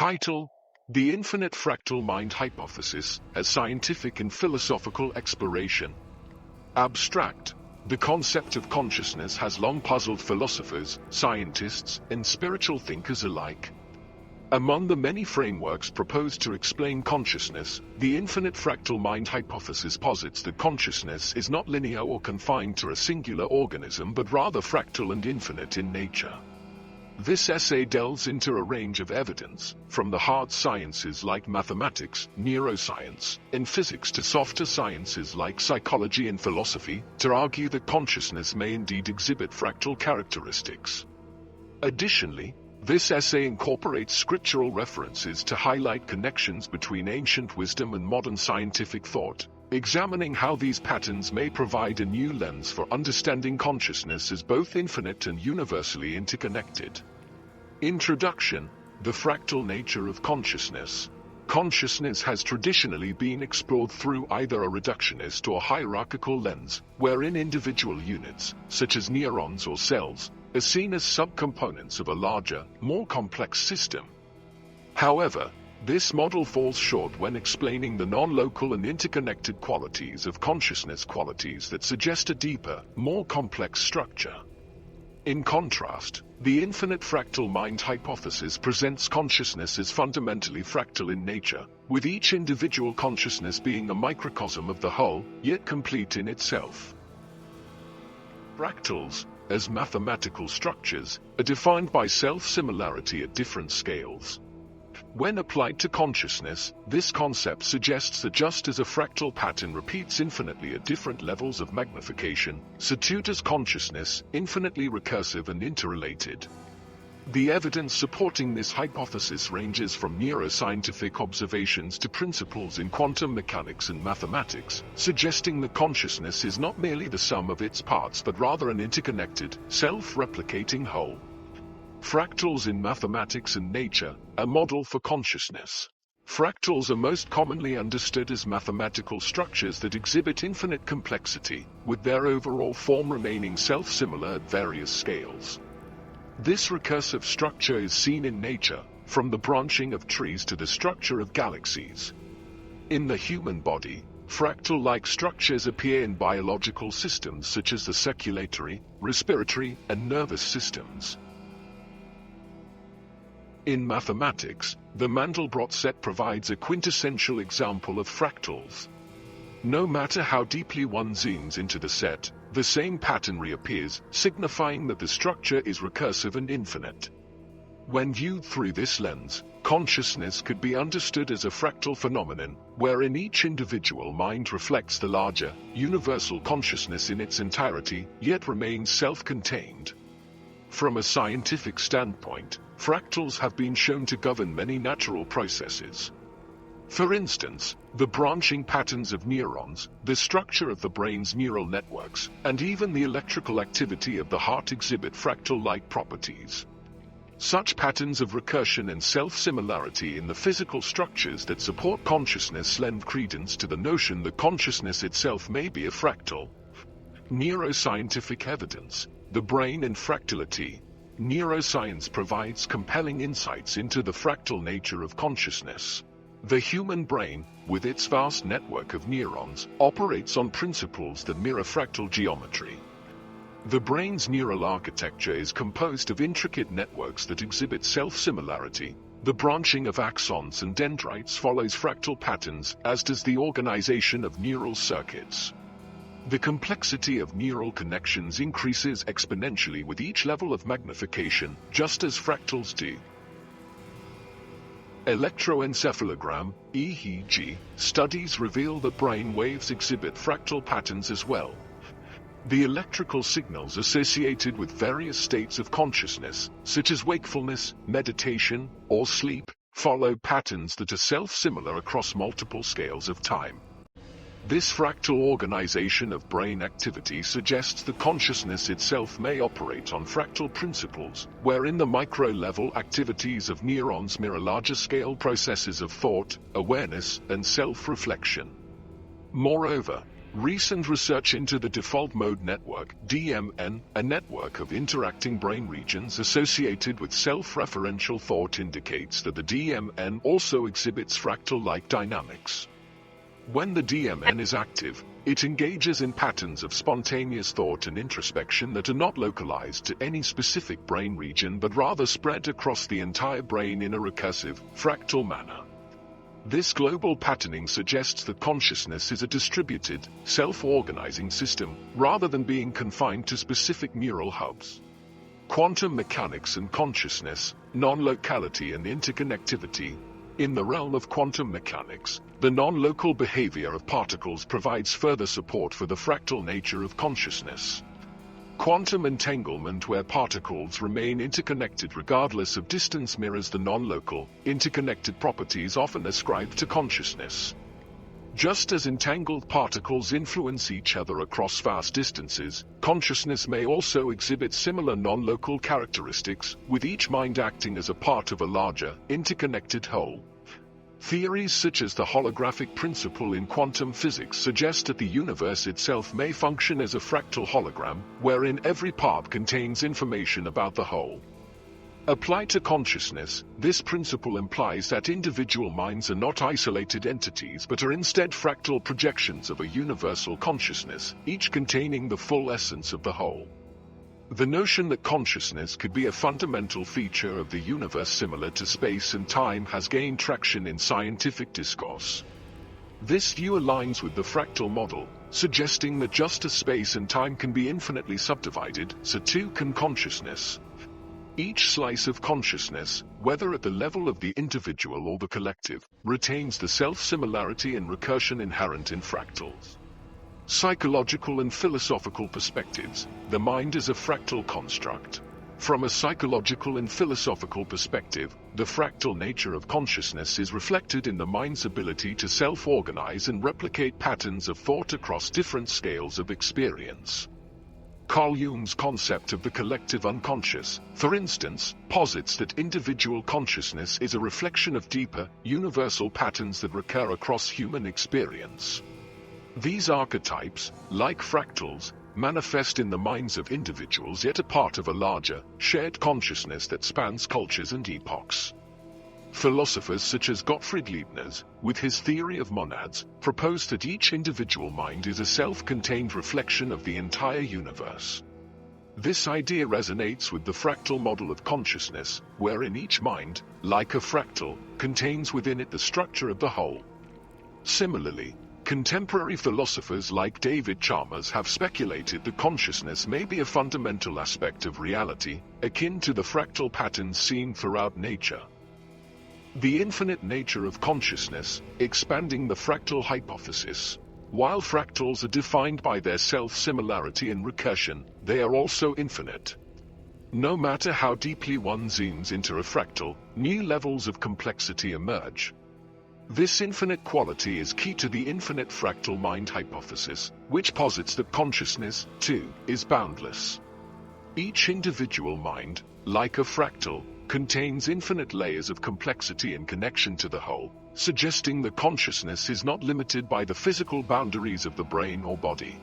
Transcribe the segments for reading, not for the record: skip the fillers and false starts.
Title: The Infinite Fractal Mind Hypothesis as Scientific and Philosophical Exploration. Abstract: The concept of consciousness has long puzzled philosophers, scientists, and spiritual thinkers alike. Among the many frameworks proposed to explain consciousness, the infinite fractal mind hypothesis posits that consciousness is not linear or confined to a singular organism but rather fractal and infinite in nature. This essay delves into a range of evidence, from the hard sciences like mathematics, neuroscience, and physics to softer sciences like psychology and philosophy, to argue that consciousness may indeed exhibit fractal characteristics. Additionally, this essay incorporates scriptural references to highlight connections between ancient wisdom and modern scientific thought, examining how these patterns may provide a new lens for understanding consciousness as both infinite and universally interconnected. Introduction: The fractal nature of consciousness. Consciousness has traditionally been explored through either a reductionist or hierarchical lens, wherein individual units, such as neurons or cells, are seen as subcomponents of a larger, more complex system. However, this model falls short when explaining the non-local and interconnected qualities of consciousness, qualities that suggest a deeper, more complex structure. In contrast, the infinite fractal mind hypothesis presents consciousness as fundamentally fractal in nature, with each individual consciousness being a microcosm of the whole, yet complete in itself. Fractals, as mathematical structures, are defined by self-similarity at different scales. When applied to consciousness, this concept suggests that just as a fractal pattern repeats infinitely at different levels of magnification, so too does consciousness, infinitely recursive and interrelated. The evidence supporting this hypothesis ranges from neuroscientific observations to principles in quantum mechanics and mathematics, suggesting that consciousness is not merely the sum of its parts but rather an interconnected, self-replicating whole. Fractals in mathematics and nature, a model for consciousness. Fractals are most commonly understood as mathematical structures that exhibit infinite complexity, with their overall form remaining self-similar at various scales. This recursive structure is seen in nature, from the branching of trees to the structure of galaxies. In the human body, fractal-like structures appear in biological systems such as the circulatory, respiratory, and nervous systems. In mathematics, the Mandelbrot set provides a quintessential example of fractals. No matter how deeply one zooms into the set, the same pattern reappears, signifying that the structure is recursive and infinite. When viewed through this lens, consciousness could be understood as a fractal phenomenon, wherein each individual mind reflects the larger, universal consciousness in its entirety, yet remains self-contained. From a scientific standpoint, fractals have been shown to govern many natural processes. For instance, the branching patterns of neurons, the structure of the brain's neural networks, and even the electrical activity of the heart exhibit fractal-like properties. Such patterns of recursion and self-similarity in the physical structures that support consciousness lend credence to the notion that consciousness itself may be a fractal. Neuroscientific evidence: the brain and fractality. Neuroscience provides compelling insights into the fractal nature of consciousness. The human brain, with its vast network of neurons, operates on principles that mirror fractal geometry. The brain's neural architecture is composed of intricate networks that exhibit self-similarity. The branching of axons and dendrites follows fractal patterns, as does the organization of neural circuits. The complexity of neural connections increases exponentially with each level of magnification, just as fractals do. Electroencephalogram, EEG, studies reveal that brain waves exhibit fractal patterns as well. The electrical signals associated with various states of consciousness, such as wakefulness, meditation, or sleep, follow patterns that are self-similar across multiple scales of time. This fractal organization of brain activity suggests that consciousness itself may operate on fractal principles, wherein the micro-level activities of neurons mirror larger-scale processes of thought, awareness, and self-reflection. Moreover, Recent research into the default mode network, DMN, a network of interacting brain regions associated with self-referential thought, indicates that the DMN also exhibits fractal-like dynamics. When the DMN is active, it engages in patterns of spontaneous thought and introspection that are not localized to any specific brain region but rather spread across the entire brain in a recursive, fractal manner. This global patterning suggests that consciousness is a distributed, self-organizing system, rather than being confined to specific neural hubs. Quantum mechanics and consciousness, non-locality and interconnectivity. In the realm of quantum mechanics, the non-local behavior of particles provides further support for the fractal nature of consciousness. Quantum entanglement, where particles remain interconnected regardless of distance, mirrors the non-local, interconnected properties often ascribed to consciousness. Just as entangled particles influence each other across vast distances, consciousness may also exhibit similar non-local characteristics, with each mind acting as a part of a larger, interconnected whole. Theories such as the holographic principle in quantum physics suggest that the universe itself may function as a fractal hologram, wherein every part contains information about the whole. Applied to consciousness, this principle implies that individual minds are not isolated entities but are instead fractal projections of a universal consciousness, each containing the full essence of the whole. The notion that consciousness could be a fundamental feature of the universe similar to space and time has gained traction in scientific discourse. This view aligns with the fractal model, suggesting that just as space and time can be infinitely subdivided, so too can consciousness. Each slice of consciousness, whether at the level of the individual or the collective, retains the self-similarity and recursion inherent in fractals. Psychological and philosophical perspectives, the mind is a fractal construct. From a psychological and philosophical perspective, the fractal nature of consciousness is reflected in the mind's ability to self-organize and replicate patterns of thought across different scales of experience. Carl Jung's concept of the collective unconscious, for instance, posits that individual consciousness is a reflection of deeper, universal patterns that recur across human experience. These archetypes, like fractals, manifest in the minds of individuals yet a part of a larger, shared consciousness that spans cultures and epochs. Philosophers such as Gottfried Leibniz, with his theory of monads, propose that each individual mind is a self-contained reflection of the entire universe. This idea resonates with the fractal model of consciousness, wherein each mind, like a fractal, contains within it the structure of the whole. Similarly, contemporary philosophers like David Chalmers have speculated that consciousness may be a fundamental aspect of reality, akin to the fractal patterns seen throughout nature. The infinite nature of consciousness, expanding the fractal hypothesis. While fractals are defined by their self-similarity and recursion, they are also infinite. No matter how deeply one zooms into a fractal, new levels of complexity emerge. This infinite quality is key to the infinite fractal mind hypothesis, which posits that consciousness, too, is boundless. Each individual mind, like a fractal, contains infinite layers of complexity in connection to the whole, suggesting that consciousness is not limited by the physical boundaries of the brain or body.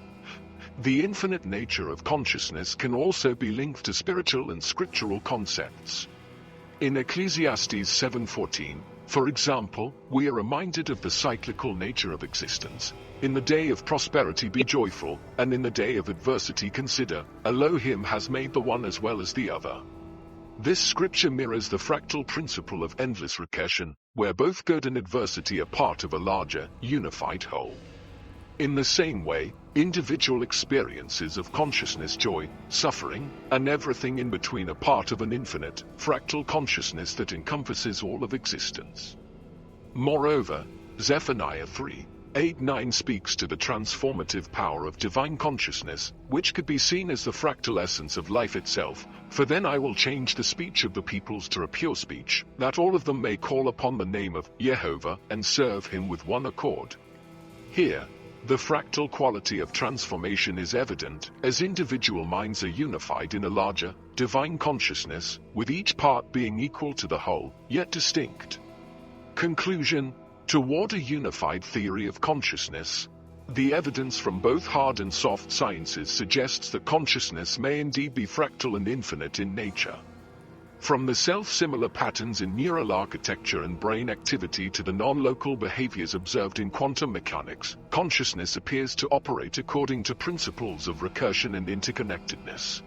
The infinite nature of consciousness can also be linked to spiritual and scriptural concepts. In Ecclesiastes 7:14, for example, we are reminded of the cyclical nature of existence. In the day of prosperity be joyful, and in the day of adversity consider, Elohim has made the one as well as the other. This scripture mirrors the fractal principle of endless recursion, where both good and adversity are part of a larger, unified whole. In the same way, individual experiences of consciousness, joy, suffering, and everything in between are part of an infinite, fractal consciousness that encompasses all of existence. Moreover, Zephaniah 3:8-9 speaks to the transformative power of divine consciousness, which could be seen as the fractal essence of life itself. For then I will change the speech of the peoples to a pure speech, that all of them may call upon the name of Jehovah and serve him with one accord. Here, the fractal quality of transformation is evident, as individual minds are unified in a larger, divine consciousness, with each part being equal to the whole, yet distinct. Conclusion: toward a unified theory of consciousness. The evidence from both hard and soft sciences suggests that consciousness may indeed be fractal and infinite in nature. From the self-similar patterns in neural architecture and brain activity to the non-local behaviors observed in quantum mechanics, consciousness appears to operate according to principles of recursion and interconnectedness.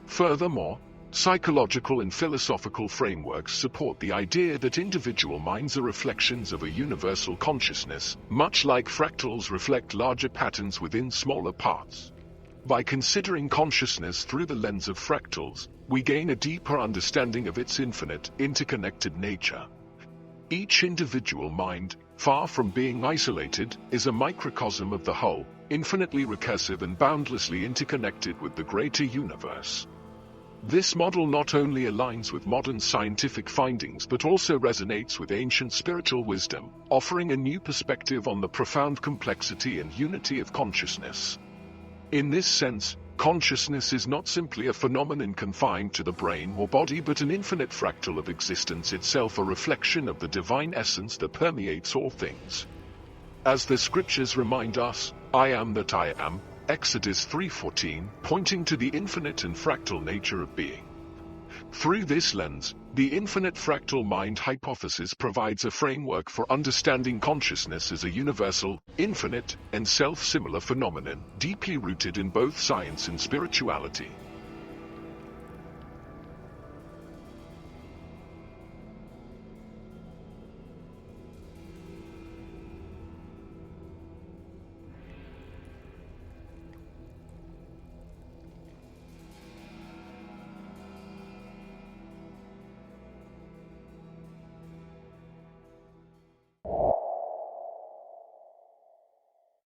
Furthermore, psychological and philosophical frameworks support the idea that individual minds are reflections of a universal consciousness, much like fractals reflect larger patterns within smaller parts. By considering consciousness through the lens of fractals, we gain a deeper understanding of its infinite, interconnected nature. Each individual mind, far from being isolated, is a microcosm of the whole, infinitely recursive and boundlessly interconnected with the greater universe. This model not only aligns with modern scientific findings but also resonates with ancient spiritual wisdom, offering a new perspective on the profound complexity and unity of consciousness. In this sense, consciousness is not simply a phenomenon confined to the brain or body but an infinite fractal of existence itself, a reflection of the divine essence that permeates all things. As the scriptures remind us, "I am that I am," Exodus 3:14, pointing to the infinite and fractal nature of being. Through this lens, the infinite fractal mind hypothesis provides a framework for understanding consciousness as a universal, infinite, and self-similar phenomenon, deeply rooted in both science and spirituality.